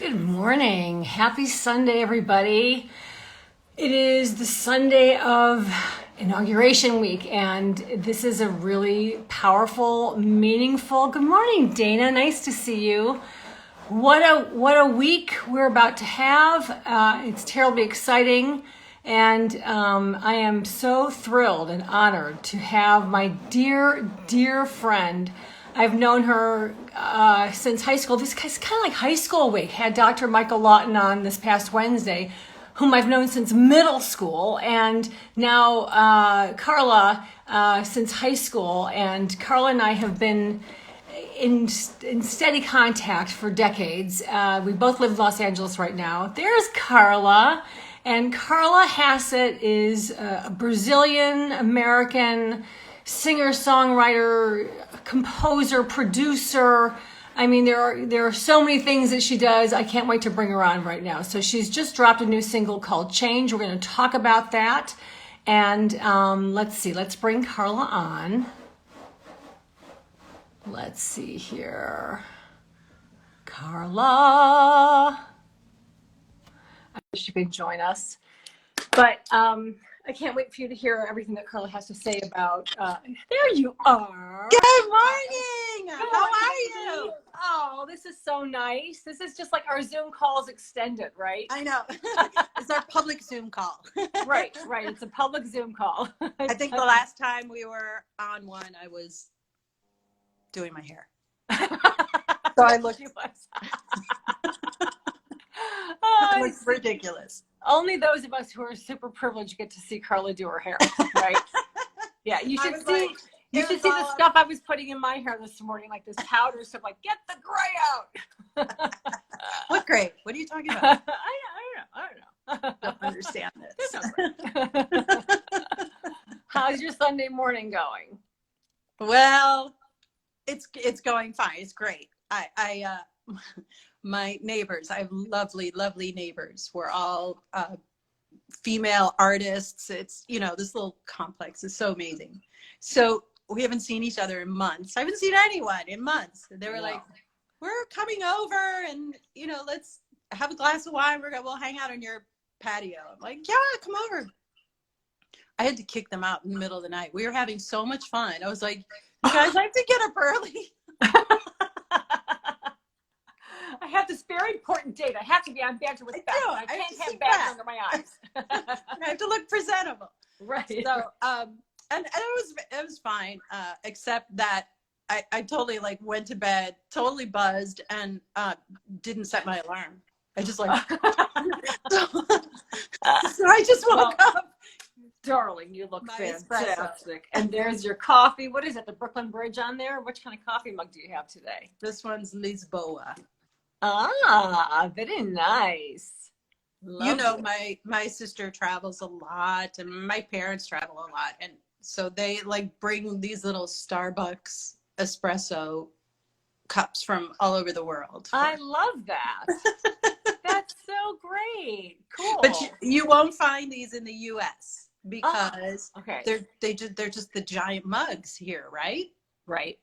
Good morning. Happy Sunday, everybody. It is the Sunday of inauguration week, and this is a really powerful, meaningful. Good morning, Dana. Nice to see you. What a week we're about to have. It's terribly exciting, and I am so thrilled and honored to have my dear friend. I've known her since high school. This is kind of like high school week. Had Dr. Michael Lawton on this past Wednesday, whom I've known since middle school, and now Carla since high school. And Carla and I have been in steady contact for decades. We both live in Los Angeles right now. There's Carla. And Carla Hassett is a Brazilian American singer, songwriter, composer, producer. I mean, there are so many things that she does. I can't wait to bring her on right now. So she's just dropped a new single called Change. We're going to talk about that. And let's see. Let's bring Carla on. Let's see here. Carla. I wish she could join us. But I can't wait for you to hear everything that Carla has to say about. There you are. Good morning. How are you? Oh, this is so nice. This is just like our Zoom calls extended, right? I know. It's our public Zoom call. Right. It's a public Zoom call. I think the last time we were on one, I was doing my hair. So I looked. It looks ridiculous. Only those of us who are super privileged get to see Carla do her hair, right? Yeah, you should see. You should see the stuff I was putting in my hair this morning, like this powder stuff. Like, get the gray out. What gray? What are you talking about? I don't know. Don't understand this. How's your Sunday morning going? Well, it's going fine. It's great. My neighbors, I have lovely neighbors. We're all female artists. It's, this little complex is so amazing. So we haven't seen each other in months. I haven't seen anyone in months. They were like, we're coming over and, let's have a glass of wine. We'll hang out on your patio. I'm like, yeah, come over. I had to kick them out in the middle of the night. We were having so much fun. I was like, you guys, I have to get up early. I have this very important date. I have to be on Banter with Beth. I can't have Banter under my eyes. I have to look presentable. Right. So, and it was fine, except that I totally went to bed, totally buzzed, and didn't set my alarm. I just so I just woke up. Darling, you look fantastic. And there's your coffee. What is it? The Brooklyn Bridge on there? Which kind of coffee mug do you have today? This one's Lisboa. Ah, very nice. Lovely. My sister travels a lot, and my parents travel a lot, and so they bring these little Starbucks espresso cups from all over the world. I love that. That's so great. Cool. But you won't find these in the U.S. because they're just the giant mugs here, right? Right.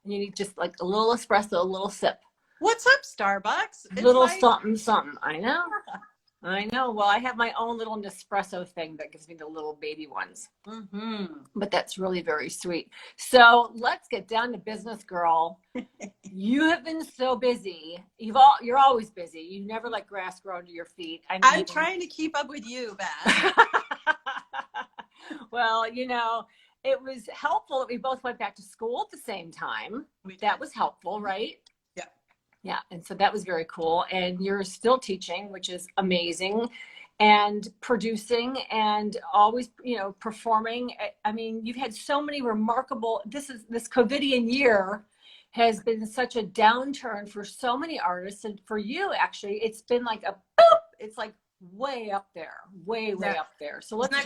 And you need just a little espresso, a little sip. What's up, Starbucks? It's little something. I know. Well, I have my own little Nespresso thing that gives me the little baby ones. Mm-hmm. But that's really very sweet. So let's get down to business, girl. You have been so busy. You're always busy. You never let grass grow under your feet. I'm trying to keep up with you, Beth. Well, it was helpful that we both went back to school at the same time. That was helpful, right? Yeah, and so that was very cool. And you're still teaching, which is amazing, and producing, and always, performing. I mean, you've had so many remarkable. This COVIDian year has been such a downturn for so many artists, and for you, actually, it's been like a boop. It's like way up there, way up there. So let's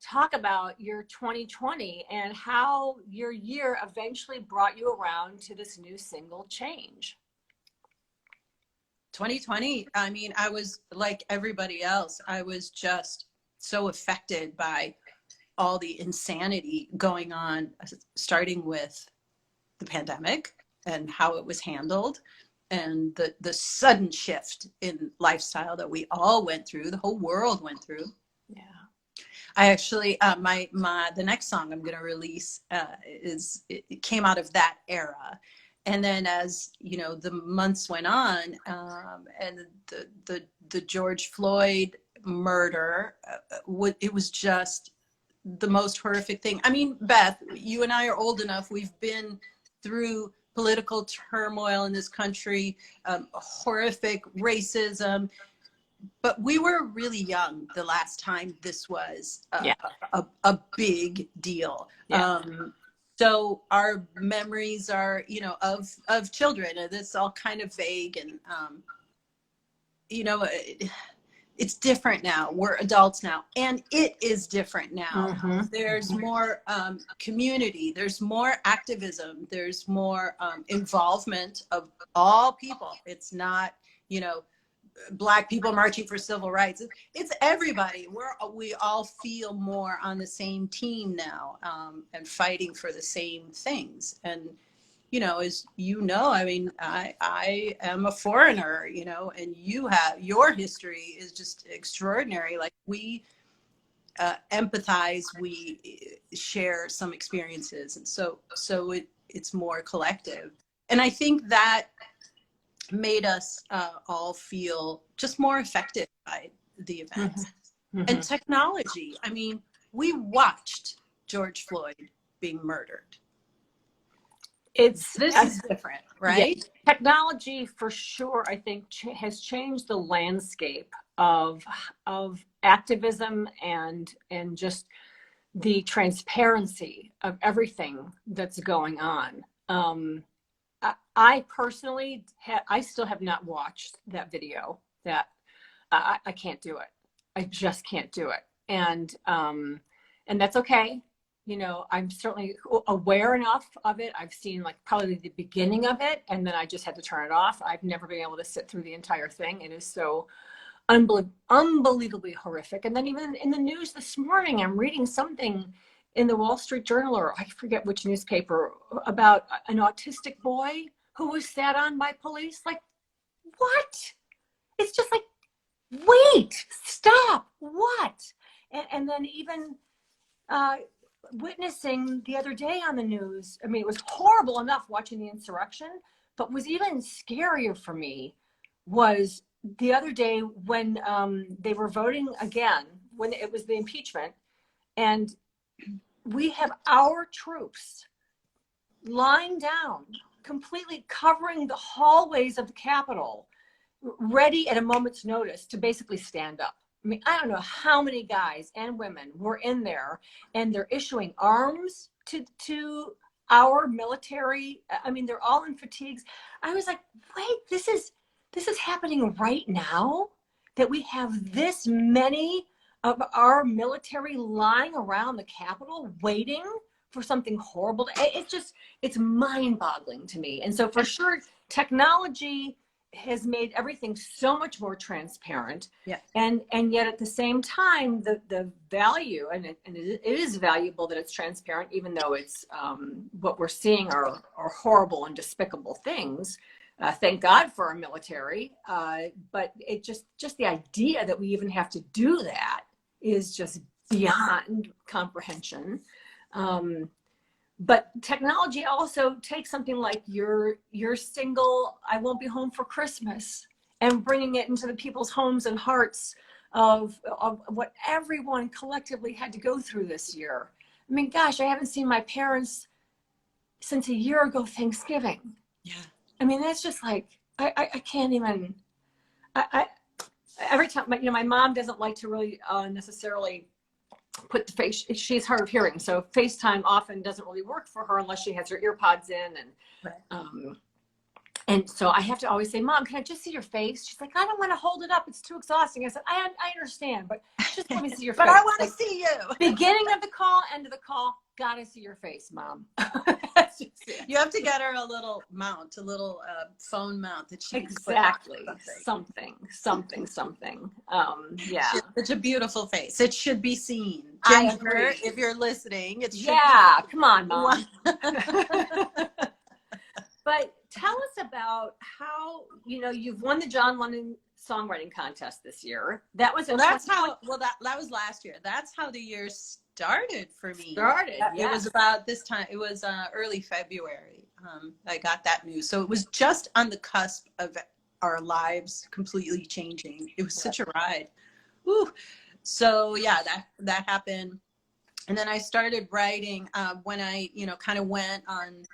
talk about your 2020 and how your year eventually brought you around to this new single, Change. 2020, I mean, I was like everybody else. I was just so affected by all the insanity going on, starting with the pandemic and how it was handled, and the sudden shift in lifestyle that we all went through, the whole world went through. Yeah. I actually, the next song I'm going to release it came out of that era. And then as, you know, the months went on, and the George Floyd murder, it was just the most horrific thing. I mean, Beth, you and I are old enough. We've been through political turmoil in this country, horrific racism, but we were really young the last time this was a big deal. Yeah. So our memories are, you know, of children, and it's all kind of vague, and you know, it's different now. We're adults now, and it is different now. Mm-hmm. There's more community, there's more activism, there's more involvement of all people. It's not, you know, Black people marching for civil rights. It's everybody. We all feel more on the same team now, and fighting for the same things. And, you know, as you know, I mean, I am a foreigner, you know, and your history is just extraordinary. Like, we empathize, we share some experiences. And so it's more collective. And I think that made us all feel just more affected by the events. Mm-hmm. And technology. I mean, we watched George Floyd being murdered. This is different, right? Yeah. Technology, for sure, I think has changed the landscape of activism and just the transparency of everything that's going on. I personally, I still have not watched that video. That I can't do it. I just can't do it, and that's okay. You know, I'm certainly aware enough of it. I've seen like probably the beginning of it, and then I just had to turn it off. I've never been able to sit through the entire thing. It is so unbelievably horrific. And then even in the news this morning, I'm reading something in the Wall Street Journal, or I forget which newspaper, about an autistic boy who was sat on by police. Like, what? It's just like, wait, stop, what? And then even witnessing the other day on the news, I mean, it was horrible enough watching the insurrection, but was even scarier for me was the other day when they were voting again, when it was the impeachment, and we have our troops lying down, completely covering the hallways of the Capitol, ready at a moment's notice to basically stand up. I mean, I don't know how many guys and women were in there, and they're issuing arms to our military. I mean, they're all in fatigues. I was like, wait, this is happening right now, that we have this many of our military lying around the Capitol waiting for something horrible. It's mind-boggling to me. And so for sure, technology has made everything so much more transparent. Yeah. And yet at the same time, the value, and it is valuable that it's transparent, even though it's what we're seeing are horrible and despicable things. Thank God for our military. But it just the idea that we even have to do that is just beyond comprehension. But technology also takes something like your single "I won't be home for Christmas" and bringing it into the people's homes and hearts of what everyone collectively had to go through this year. I mean, gosh, I haven't seen my parents since a year ago Thanksgiving. Yeah. I mean, that's just like, I can't even, every time, you know, my mom doesn't like to really necessarily put the face, she's hard of hearing, so FaceTime often doesn't really work for her unless she has her ear pods in, and so I have to always say, Mom, can I just see your face? She's like, I don't want to hold it up, it's too exhausting. I said, I understand, but just let me see your face. But I want to see you. Beginning of the call, end of the call, gotta see your face, Mom. You have to get her a little mount, a little phone mount that she exactly can something. Yeah, it's a beautiful face. It should be seen. I Ginger, agree. if you're listening, it should come on, Mom. But tell us about how, you've won the John Lennon songwriting contest this year. That was that was last year. That's how the year started for me. It was about this time. It was early February. I got that news. So it was just on the cusp of our lives completely changing. It was such a ride. Woo. So yeah, that happened. And then I started writing when I, kind of went on,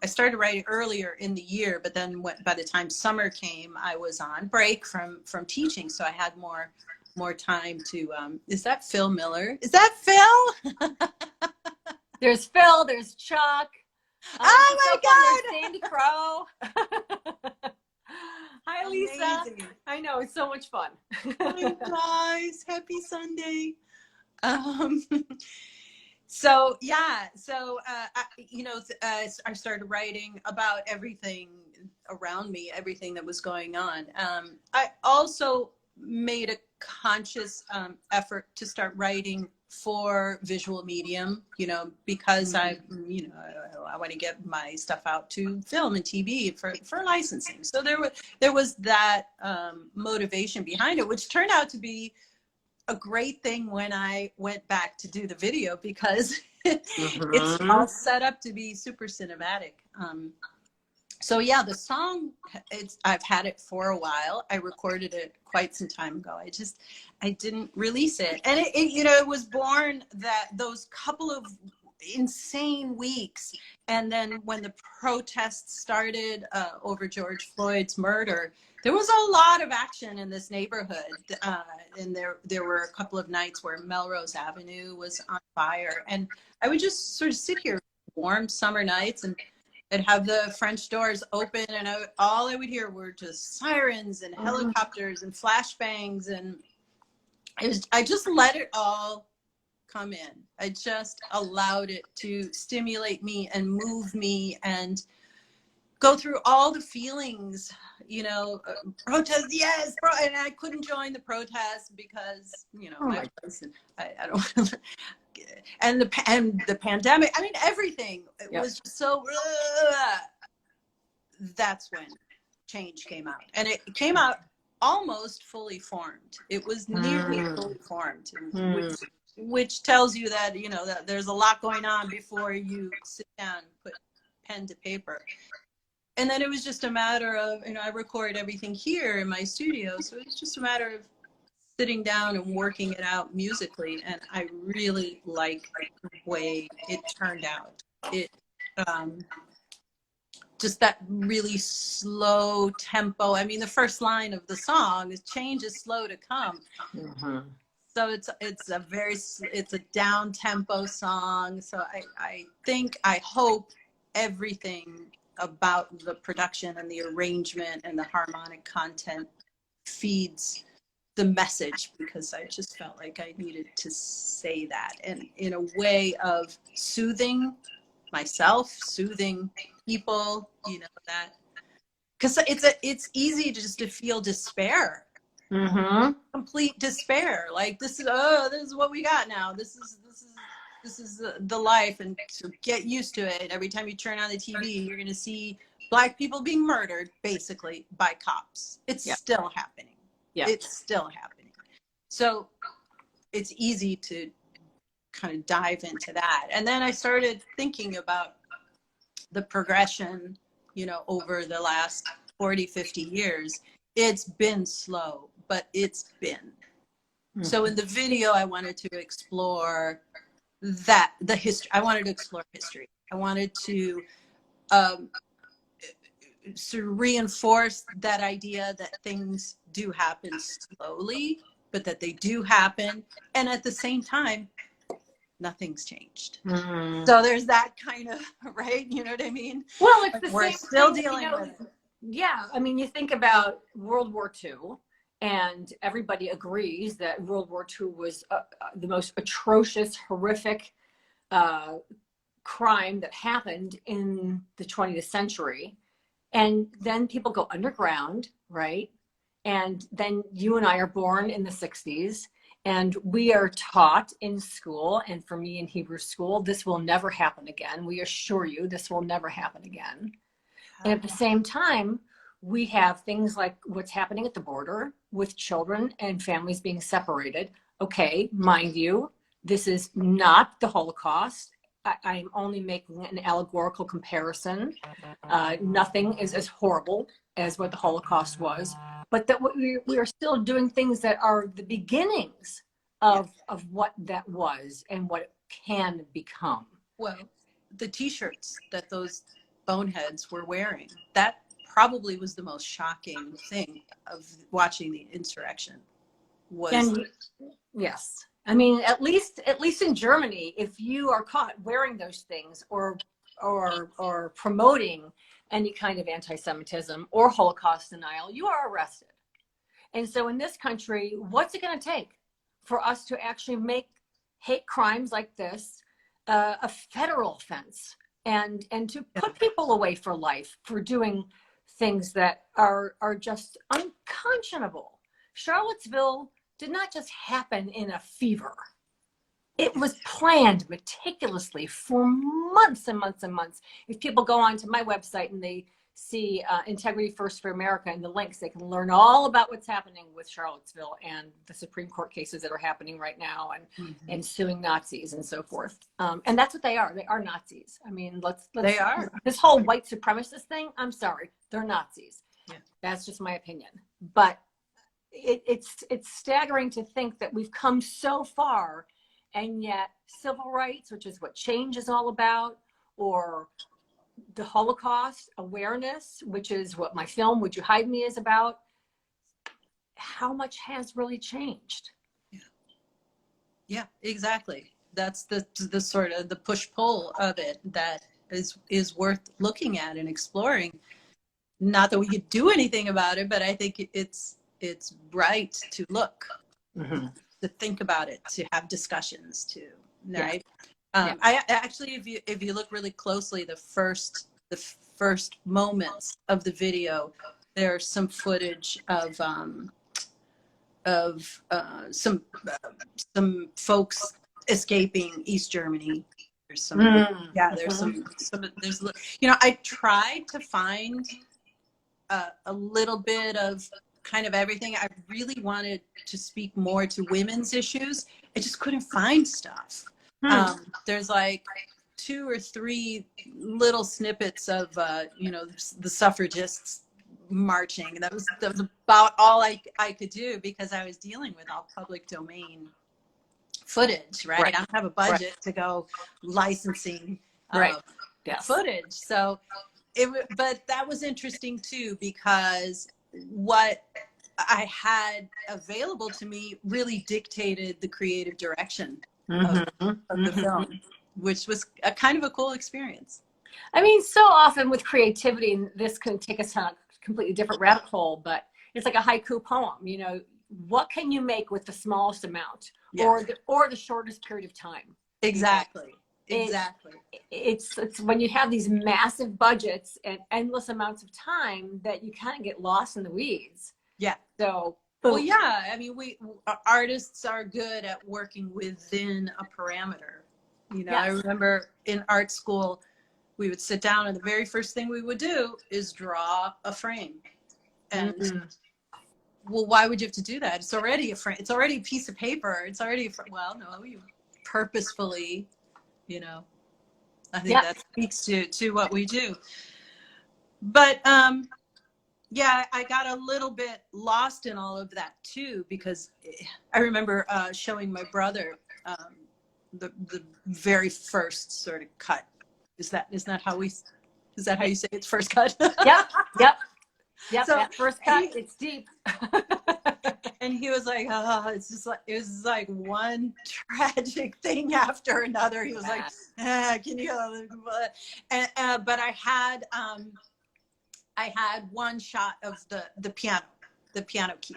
I started writing earlier in the year, but then by the time summer came, I was on break from teaching. So I had more time to, is that Phil Miller? Is that Phil? There's Phil, there's Chuck. Oh my God. There's Sandy Crow. Hi, Lisa. Amazing. I know, it's so much fun. Hi guys, happy Sunday. I started writing about everything around me, everything that was going on. I also made a conscious effort to start writing for visual medium, because I want to get my stuff out to film and TV for licensing. So there was that motivation behind it, which turned out to be a great thing when I went back to do the video, because it's all set up to be super cinematic. So yeah, the song, I've had it for a while. I recorded it quite some time ago. I didn't release it. And it was born those couple of insane weeks. And then when the protests started over George Floyd's murder, there was a lot of action in this neighborhood. And there were a couple of nights where Melrose Avenue was on fire. And I would just sort of sit here warm summer nights and I'd have the French doors open, and all I would hear were just sirens and helicopters and flashbangs. And I just let it all come in. I just allowed it to stimulate me and move me and go through all the feelings, protest, yes, and I couldn't join the protest because, my husband, I don't, and the pandemic, I mean, everything, it was so, that's when change came out. And it came out almost fully formed. It was nearly fully formed, which tells you that, that there's a lot going on before you sit down and put pen to paper. And then it was just a matter of, I record everything here in my studio. So it's just a matter of sitting down and working it out musically. And I really like the way it turned out. It, just that really slow tempo. I mean, the first line of the song is "Change is slow to come." So it's a down tempo song. So I hope everything about the production and the arrangement and the harmonic content feeds the message, because I just felt like I needed to say that, and in a way of soothing myself, soothing people, that, because it's easy just to feel despair, complete despair, like this is what we got now, this is the life, and to get used to it. Every time you turn on the TV, you're going to see Black people being murdered, basically, by cops. It's still happening. It's still happening. So it's easy to kind of dive into that. And then I started thinking about the progression, over the last 40, 50 years. It's been slow, but it's been. So in the video, I wanted to explore the history. I wanted to explore history. I wanted to sort of reinforce that idea that things do happen slowly, but that they do happen. And at the same time, nothing's changed. So there's that kind of, right? You know what I mean? Well, it's the We're same still thing, dealing with it. Yeah. I mean, you think about World War II, and everybody agrees that World War II was the most atrocious, horrific crime that happened in the 20th century. And then people go underground, right? And then you and I are born in the 60s. And we are taught in school, and for me in Hebrew school, this will never happen again. We assure you this will never happen again. And at the same time, we have things like what's happening at the border with children and families being separated. Okay, mind you, this is not the Holocaust. I'm only making an allegorical comparison. Nothing is as horrible as what the Holocaust was, but that we are still doing things that are the beginnings of what that was and what it can become. Well, the t-shirts that those boneheads were wearing, that probably was the most shocking thing of watching the insurrection. And yes, I mean, at least in Germany, if you are caught wearing those things or promoting any kind of anti-Semitism or Holocaust denial, you are arrested. And so in this country, what's it going to take for us to actually make hate crimes like this a federal offense and to put people away for life for doing things that are just unconscionable? Charlottesville did not just happen in a fever. It was planned meticulously for months and months and months. If people go onto my website and they see Integrity First for America and the links, they can learn all about what's happening with Charlottesville and the Supreme Court cases that are happening right now and suing Nazis and so forth. And that's what they are. They are Nazis. I mean, they are. This whole white supremacist thing, I'm sorry, they're Nazis. Yeah. That's just my opinion. But it's staggering to think that we've come so far, and yet civil rights, which is what change is all about, or the Holocaust awareness, which is what my film Would You Hide Me is about, how much has really changed? Yeah, exactly. That's the sort of the push-pull of it that is worth looking at and exploring. Not that we could do anything about it, but I think it's right to look, to think about it, to have discussions, right? I actually, if you look really closely, the first moments of the video, there's some footage of some folks escaping East Germany. There's some, there's, I tried to find a little bit of kind of everything. I really wanted to speak more to women's issues. I just couldn't find stuff. There's like 2 or 3 little snippets of the suffragists marching. That was about all I could do, because I was dealing with all public domain footage, right? I don't have a budget to go licensing footage. So but that was interesting too, because what I had available to me really dictated the creative direction of the film, which was a kind of a cool experience. I mean, so often with creativity, and this can take us on a completely different rabbit hole, but it's like a haiku poem. What can you make with the smallest amount, or the shortest period of time? Exactly. It's when you have these massive budgets and endless amounts of time that you kind of get lost in the weeds. Yeah. So. Well, yeah. I mean, artists are good at working within a parameter. I remember in art school, we would sit down, and the very first thing we would do is draw a frame. And well, why would you have to do that? It's already a frame. It's already a piece of paper. It's already a frame. Well, no, you purposefully, I think that speaks to what we do. But I got a little bit lost in all of that too, because I remember showing my brother the very first sort of cut. Is that how you say it's first cut? Yep. So that first cut, it's deep. And he was like, it was like one tragic thing after another. He was like, can you? But I had one shot of the piano key,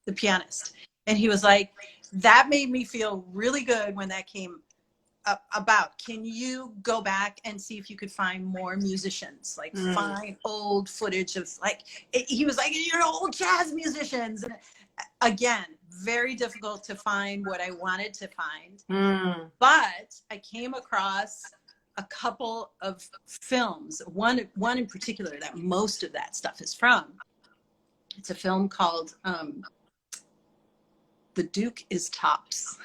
the pianist, and he was like, that made me feel really good when that came about. Can you go back and see if you could find more musicians, like find old footage of he was like, you're old jazz musicians. And again, very difficult to find what I wanted to find. But I came across a couple of films, one in particular that most of that stuff is from. It's a film called The Duke is Tops.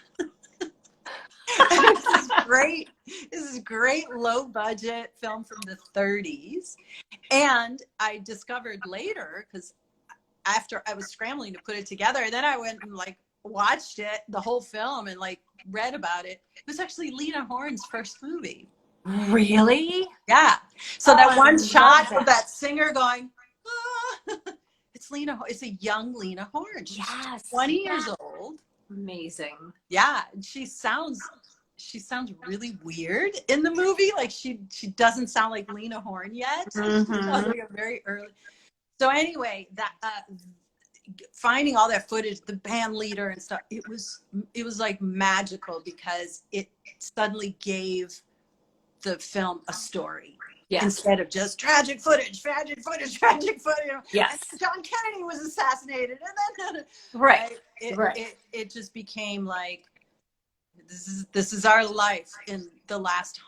This is great low budget film from the 30s. And I discovered later, because after I was scrambling to put it together, then I went and like watched it, the whole film, and like read about it. It was actually Lena Horne's first movie. really? Yeah. So that one shot that. of that singer going, ah, it's it's a young Lena Horne. She's 20 years old. Amazing. Yeah. And she sounds really weird in the movie. Like she doesn't sound like Lena Horne yet. She sounds like a very early. So anyway, that finding all that footage, the band leader and stuff, it was like magical, because it suddenly gave the film a story. Yes. Instead of just tragic footage. Yes. John Kennedy was assassinated, and then right. It just became like, this is our life in the last,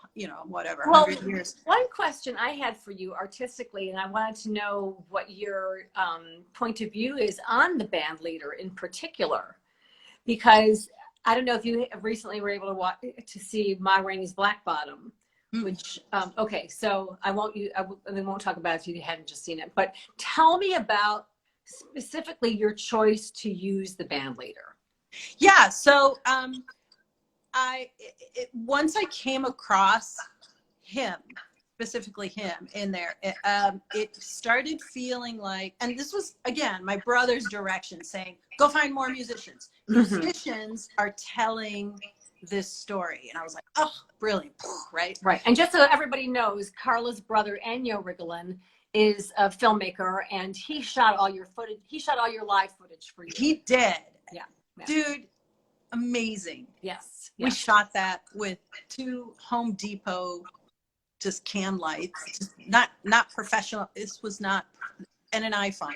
whatever, 100 years. One question I had for you artistically, and I wanted to know what your point of view is on the band leader in particular, because I don't know if you recently were able to see Ma Rainey's Black Bottom, which, okay, so I won't talk about it if you hadn't just seen it, but tell me about specifically your choice to use the band leader. Yeah, so once I came across him, specifically him in there, it started feeling like, and this was, again, my brother's direction, saying, go find more musicians. Musicians are telling this story. And I was like, oh, brilliant, right? Right. And just so everybody knows, Carla's brother, Ennio Riggolin, is a filmmaker, and he shot all your footage. He shot all your live footage for you. He did. Yeah. Dude, amazing. Yes. We shot that with 2 Home Depot just can lights, just not professional. This was not, and an iPhone.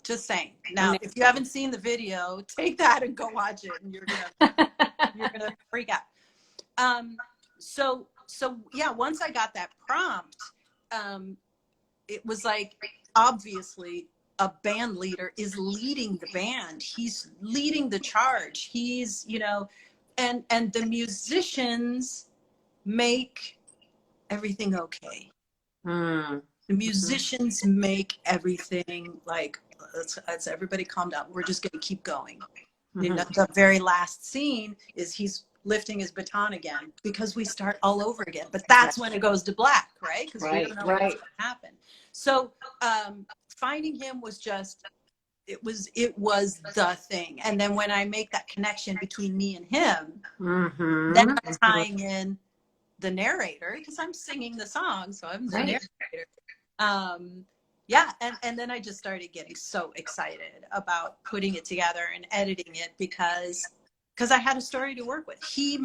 Just saying. Now, if you haven't seen the video, take that and go watch it, and you're gonna freak out. So yeah, once I got that prompt, it was like, obviously a band leader is leading the band. He's leading the charge. He's, and the musicians make everything okay. The musicians make everything like, let's everybody calm down. We're just going to keep going. The very last scene is he's lifting his baton again, because we start all over again. But that's when it goes to black, right? Because we don't know what's going to happen. So finding him was just, it was the thing. And then when I make that connection between me and him, then I'm tying in the narrator, because I'm singing the song, so I'm the narrator. Yeah, and then I just started getting so excited about putting it together and editing it, because I had a story to work with. He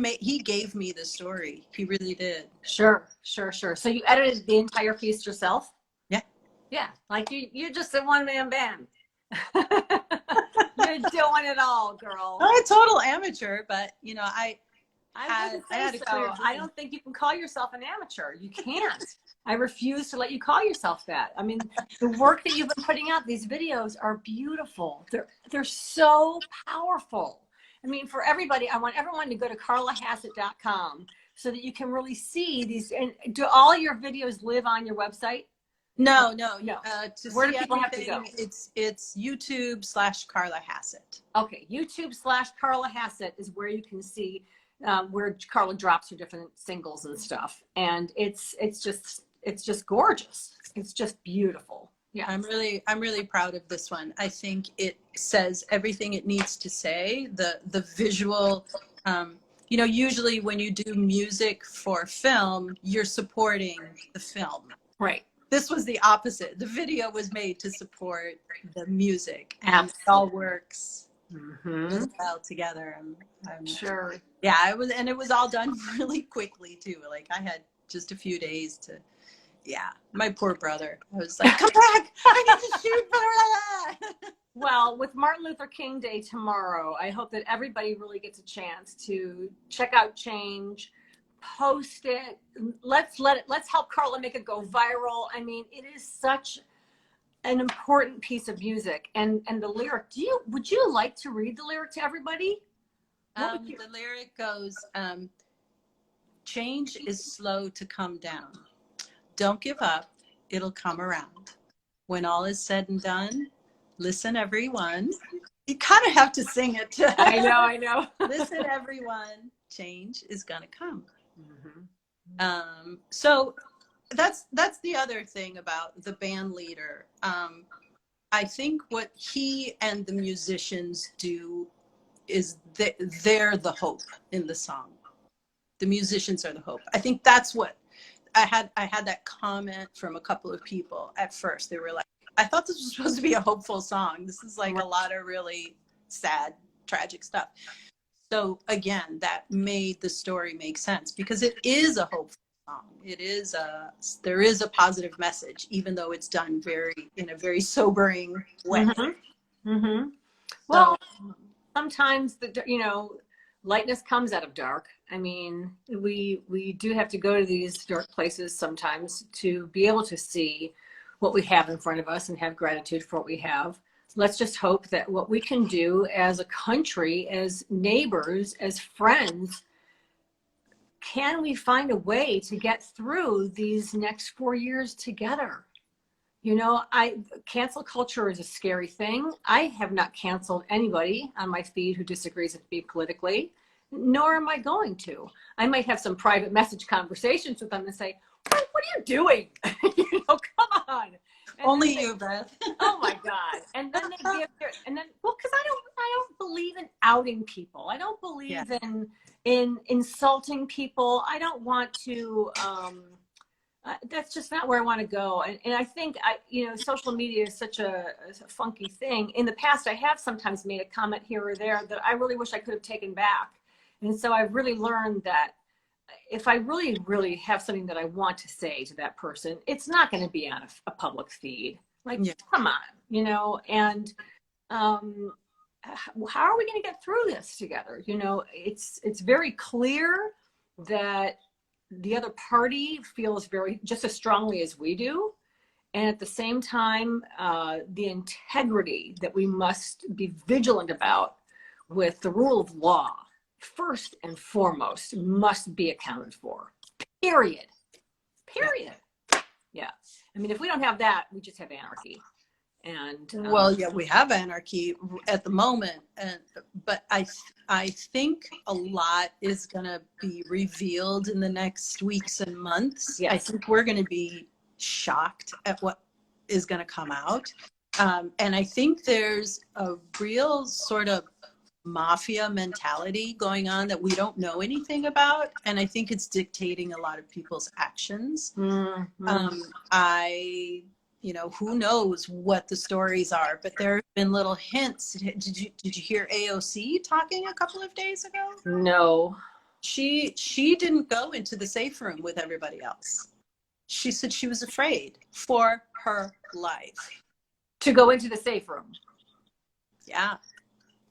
gave me the story. He really did. Sure. So you edited the entire piece yourself? Yeah, like you're just a one-man band. You're doing it all, girl. I'm a total amateur, but I don't think you can call yourself an amateur. You can't. I refuse to let you call yourself that. I mean, the work that you've been putting out, these videos are beautiful. They're so powerful. I mean, for everybody, I want everyone to go to carlahassett.com so that you can really see these. And do all your videos live on your website? No. Where do people have to go? It's YouTube/Carla Hassett. Okay, YouTube/Carla Hassett is where you can see where Carla drops her different singles and stuff, and it's just gorgeous. It's just beautiful. Yeah, I'm really proud of this one. I think it says everything it needs to say. The visual. Usually when you do music for film, you're supporting the film. Right. This was the opposite. The video was made to support the music, and it all works well together. I'm sure. Yeah, it was all done really quickly too. Like I had just a few days to. Yeah, my poor brother. I was like, come back! I need to shoot. Well, with Martin Luther King Day tomorrow, I hope that everybody really gets a chance to check out Change, post it. Let's help Carla make it go viral. I mean, it is such an important piece of music. And the lyric, would you like to read the lyric to everybody? The lyric goes, change is slow to come down. Don't give up, it'll come around. When all is said and done, listen everyone. You kind of have to sing it. I know. Listen everyone, change is gonna come. So that's the other thing about the band leader. I think what he and the musicians do is they're the hope in the song. The musicians are the hope. I think that's what I had that comment from a couple of people at first. They were like, I thought this was supposed to be a hopeful song. This is like a lot of really sad, tragic stuff. So again, that made the story make sense because it is a hopeful song. There is a positive message, even though it's done in a very sobering way. Well, sometimes lightness comes out of dark. I mean, we do have to go to these dark places sometimes to be able to see what we have in front of us and have gratitude for what we have. Let's just hope that what we can do as a country, as neighbors, as friends, can we find a way to get through these next 4 years together? Cancel culture is a scary thing. I have not canceled anybody on my feed who disagrees with me politically, nor am I going to. I might have some private message conversations with them and say, what are you doing? Come on. And only you, Beth. Oh my God. And then they because I don't believe in outing people. I don't believe in insulting people. I don't want to, that's just not where I want to go. And I think, social media is such a funky thing. In the past, I have sometimes made a comment here or there that I really wish I could have taken back. And so I've really learned that if I really, really have something that I want to say to that person, it's not going to be on a public feed. Come on, and how are we going to get through this together? It's very clear that the other party feels just as strongly as we do. And at the same time, the integrity that we must be vigilant about with the rule of law, first and foremost, must be accounted for. Period. Yeah. I mean, if we don't have that, we just have anarchy. And we have anarchy at the moment, but I think a lot is going to be revealed in the next weeks and months. Yes. I think we're going to be shocked at what is going to come out, and I think there's a real sort of mafia mentality going on that we don't know anything about, and I think it's dictating a lot of people's actions. Who knows what the stories are, but there have been little hints. Did you hear AOC talking a couple of days ago? No. She didn't go into the safe room with everybody else. She said she was afraid for her life. To go into the safe room? Yeah.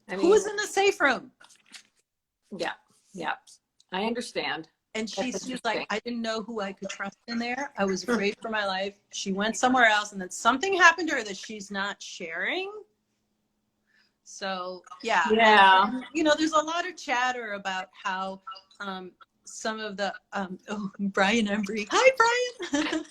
I mean, who was in the safe room? Yeah. I understand. And she's like, I didn't know who I could trust in there. I was afraid for my life. She went somewhere else, and then something happened to her that she's not sharing. So, yeah. And, there's a lot of chatter about how some of the, Brian Embry. Hi, Brian.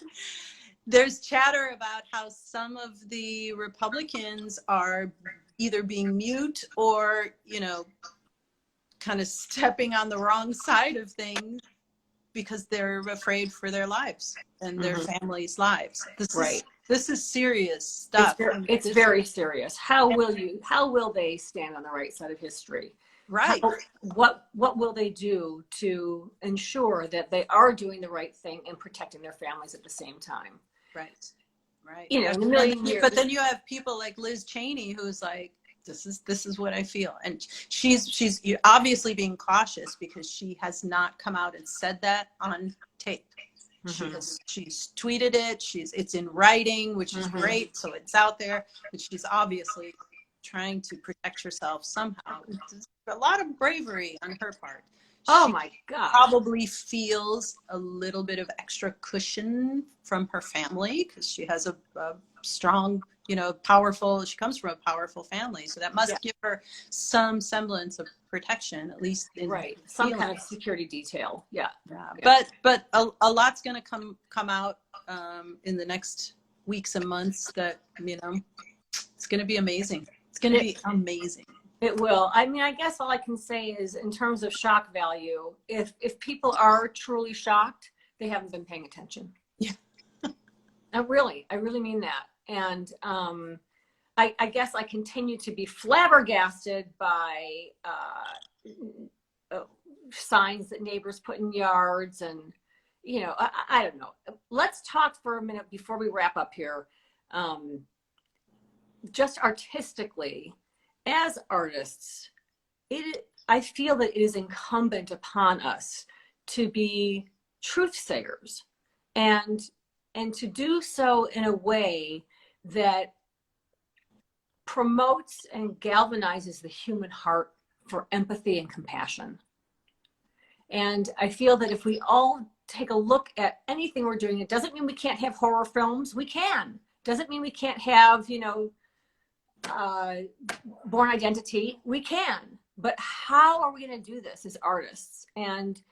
There's chatter about how some of the Republicans are either being mute or, kind of stepping on the wrong side of things because they're afraid for their lives and their families' lives. This is serious stuff. It's very serious. How will they stand on the right side of history? Right. What will they do to ensure that they are doing the right thing and protecting their families at the same time? Right. In a million years. But then you have people like Liz Cheney, who's like, this is what I feel. And she's obviously being cautious because she has not come out and said that on tape. She's tweeted it. It's in writing, which is great. So it's out there, but she's obviously trying to protect herself somehow. It's a lot of bravery on her part. Oh She my God. probably feels a little bit of extra cushion from her family because she has a strong, you know, powerful, she comes from a powerful family. So that must give her some semblance of protection, at least in Right. Some feeling. kind of security detail. Yeah. But a lot's going to come out in the next weeks and months that, you know, it's going to be amazing. It's going to be amazing. It will. I mean, I guess all I can say is in terms of shock value, if people are truly shocked, they haven't been paying attention. Yeah. I really mean that. And I guess I continue to be flabbergasted by signs that neighbors put in yards, and you know, I don't know. Let's talk for a minute before we wrap up here. Just artistically, as artists, I feel that it is incumbent upon us to be truth sayers, and to do so in a way that promotes and galvanizes the human heart for empathy and compassion. And I feel that if we all take a look at anything we're doing, it doesn't mean we can't have horror films. We can. Doesn't mean we can't have, you know, Born Identity. We can. But how are we going to do this as artists? And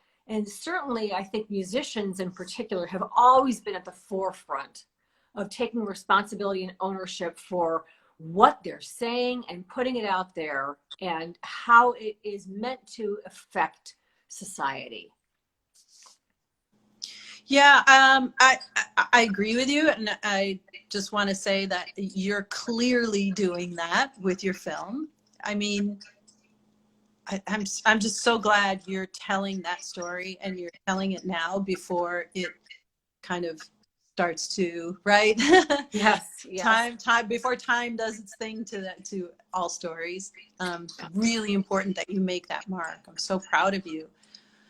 certainly I think musicians in particular have always been at the forefront of taking responsibility and ownership for what they're saying and putting it out there and how it is meant to affect society. Yeah, I agree with you, and I just want to say that you're clearly doing that with your film. I mean, I'm just so glad you're telling that story, and you're telling it now before it kind of starts to, right? Yes. Time before time does its thing to all stories. Really important that you make that mark. I'm so proud of you.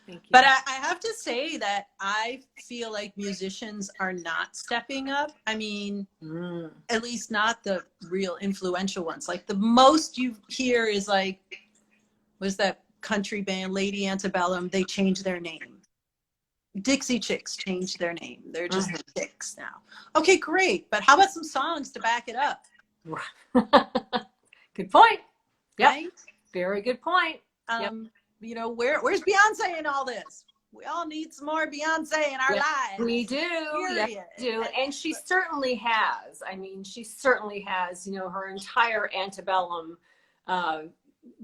Thank you. But I have to say that I feel like musicians are not stepping up. I mean, at least not the real influential ones. Like the most you hear is like, was that country band Lady Antebellum? They changed their name. Dixie Chicks changed their name. They're just Chicks now. Okay, great. But how about some songs to back it up? Good point. Yep. Right? Very good point. You know, where's Beyonce in all this? We all need some more Beyonce in our lives. We do. Yes, we do. And she certainly has. I mean, she certainly has, you know, her entire Antebellum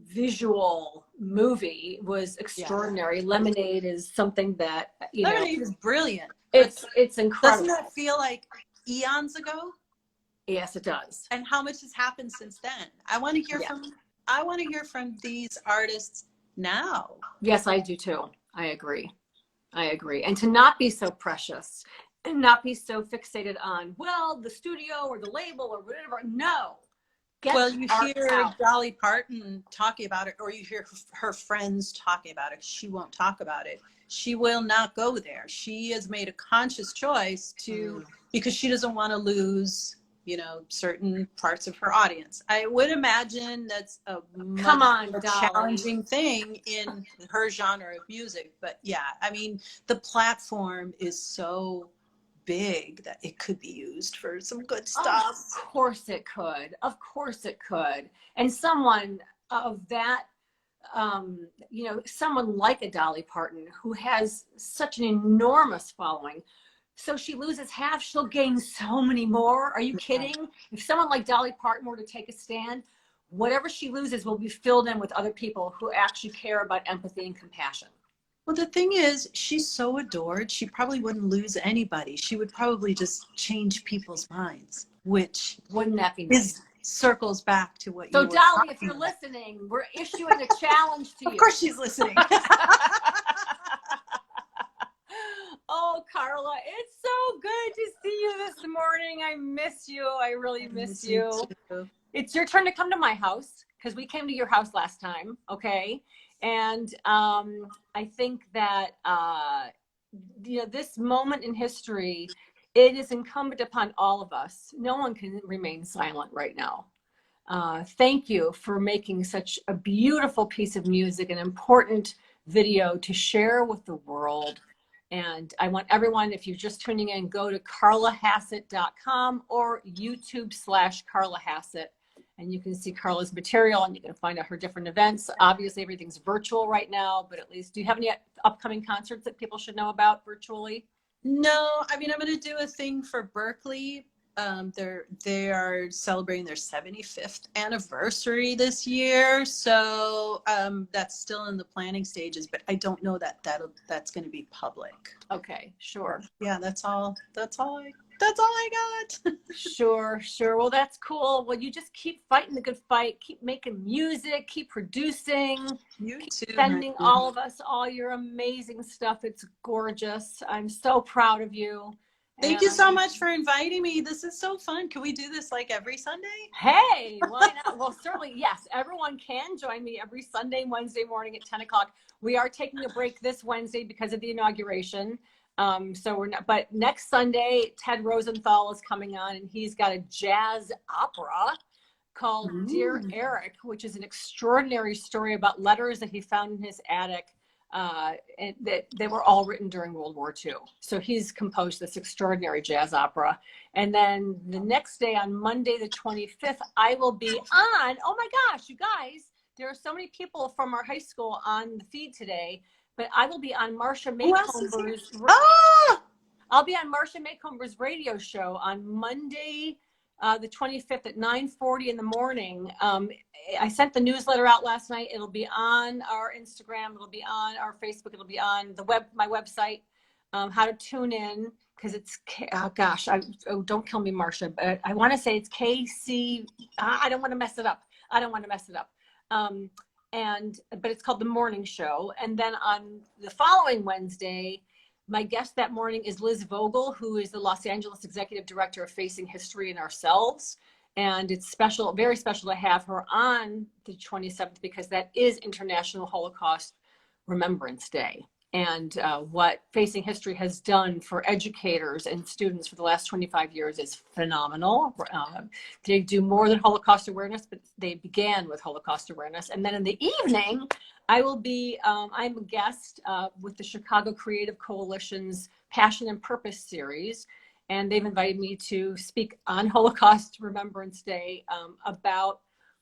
visual movie was extraordinary. Lemonade is something that, you know. Lemonade is brilliant. It's incredible. Doesn't that feel like eons ago? Yes, it does. And how much has happened since then? I want to hear from these artists now. Yes, I do too. I agree. And to not be so precious and not be so fixated on, well, the studio or the label or whatever. No. Well, you hear out. Dolly Parton talking about it, or you hear her friends talking about it. She won't talk about it. She will not go there. She has made a conscious choice to, because she doesn't want to lose, you know, certain parts of her audience. I would imagine that's a challenging thing in her genre of music. But yeah, I mean, the platform is so big that it could be used for some good stuff. Of course it could. Of course it could. And someone of that, you know, someone like a Dolly Parton who has such an enormous following. So she loses half, she'll gain so many more. Are you kidding? If someone like Dolly Parton were to take a stand, whatever she loses will be filled in with other people who actually care about empathy and compassion. Well, the thing is, she's so adored, she probably wouldn't lose anybody. She would probably just change people's minds, which wouldn't that be nice? Circles back to what you were Dolly, talking if you're about. Listening, we're issuing a challenge to you. Of course she's listening. Oh, Carla, it's so good to see you this morning. I miss you. I really miss you. It's your turn to come to my house because we came to your house last time, okay? And I think that, you know, this moment in history, it is incumbent upon all of us. No one can remain silent right now. Thank you for making such a beautiful piece of music, an important video to share with the world. And I want everyone, if you're just tuning in, go to carlahassett.com or YouTube/Carla Hassett. And you can see Carla's material and you can find out her different events. Obviously, everything's virtual right now, but at least, do you have any upcoming concerts that people should know about virtually? No, I mean, I'm going to do a thing for Berkeley. They are celebrating their 75th anniversary this year, so that's still in the planning stages. But I don't know that that's going to be public. Okay, sure. Yeah, that's all I got. Sure. Well, that's cool. Well, you just keep fighting the good fight, keep making music, keep producing, You keep too, sending honey. all of us all your amazing stuff. It's gorgeous. I'm so proud of you. Thank you so much for inviting me. This is so fun. Can we do this like every Sunday? Hey, why not? Well, certainly, yes. Everyone can join me every Sunday, Wednesday morning at 10 o'clock. We are taking a break this Wednesday because of the inauguration. So we're not, but next Sunday, Ted Rosenthal is coming on and he's got a jazz opera called Dear Eric, which is an extraordinary story about letters that he found in his attic. And that they were all written during World War II. So he's composed this extraordinary jazz opera. And then the next day, on Monday, the 25th, I will be on, oh my gosh, you guys, there are so many people from our high school on the feed today, but I will be on Marcia Maycomber's, I'll be on Marcia Maycomber's radio show on Monday, the 25th at 9:40 in the morning. I sent the newsletter out last night. It'll be on our Instagram. It'll be on our Facebook. It'll be on my website, how to tune in, because it's, oh gosh, don't kill me, Marcia, but I want to say it's KC. I don't want to mess it up. But it's called The Morning Show. And then on the following Wednesday, my guest that morning is Liz Vogel, who is the Los Angeles Executive Director of Facing History and Ourselves. And it's special, very special to have her on the 27th because that is International Holocaust Remembrance Day. And what Facing History has done for educators and students for the last 25 years is phenomenal. They do more than Holocaust awareness, but they began with Holocaust awareness. And then in the evening, I will be, I'm a guest with the Chicago Creative Coalition's Passion and Purpose series. And they've invited me to speak on Holocaust Remembrance Day about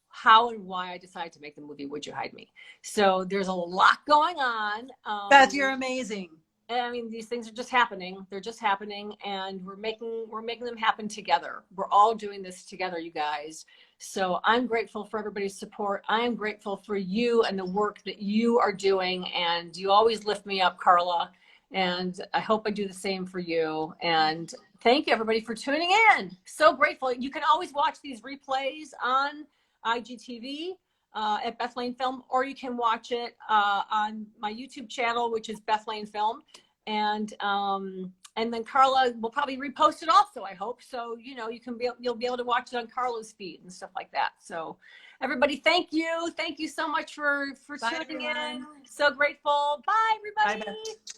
how and why I decided to make the movie Would You Hide Me? So there's a lot going on. Beth, you're amazing. I mean, these things are just happening. They're just happening, and we're making them happen together. We're all doing this together, you guys. So I'm grateful for everybody's support. I am grateful for you and the work that you are doing, and you always lift me up, Carla. And I hope I do the same for you. And thank you, everybody, for tuning in. So grateful. You can always watch these replays on IGTV at Beth Lane Film, or you can watch it on my YouTube channel, which is Beth Lane Film. And then Carla will probably repost it also, I hope. So, you'll be able to watch it on Carla's feed and stuff like that. So everybody, thank you. Thank you so much for tuning in. So grateful. Bye, everybody. Bye, Beth.